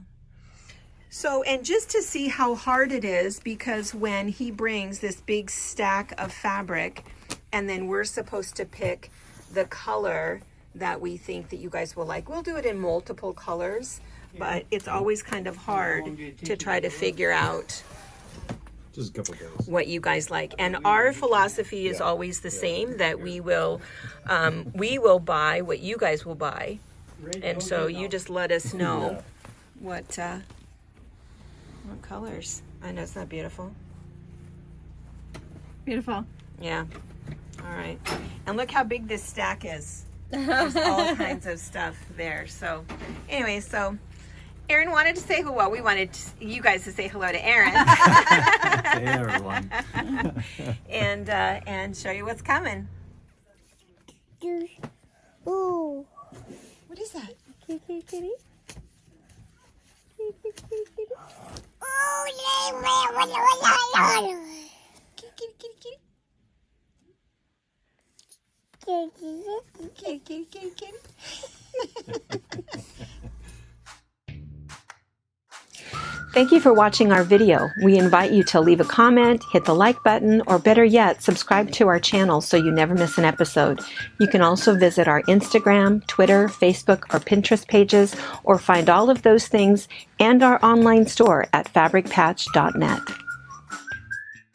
So, and just to see how hard it is, because when he brings this big stack of fabric, and then we're supposed to pick the color that we think that you guys will like. We'll do it in multiple colors, but it's always kind of hard to try to figure out Just a couple days. what you guys like. And our philosophy is always the same, that we will buy what you guys will buy. And so you just let us know what colors. I know, it's not beautiful. Beautiful. Yeah. All right. And look how big this stack is. There's all kinds of stuff there. So anyway, so Erin wanted to say hello. We wanted you guys to say hello to Erin. Hey, everyone. and show you what's coming. Ooh. What is that? Kitty, kitty, kitty. Kitty, kitty, kitty. Kitty, Kitty, kitty, kitty, kitty. Thank you for watching our video. We invite you to leave a comment, hit the like button, or better yet, subscribe to our channel so you never miss an episode. You can also visit our Instagram, Twitter, Facebook, or Pinterest pages, or find all of those things and our online store at fabricpatch.net.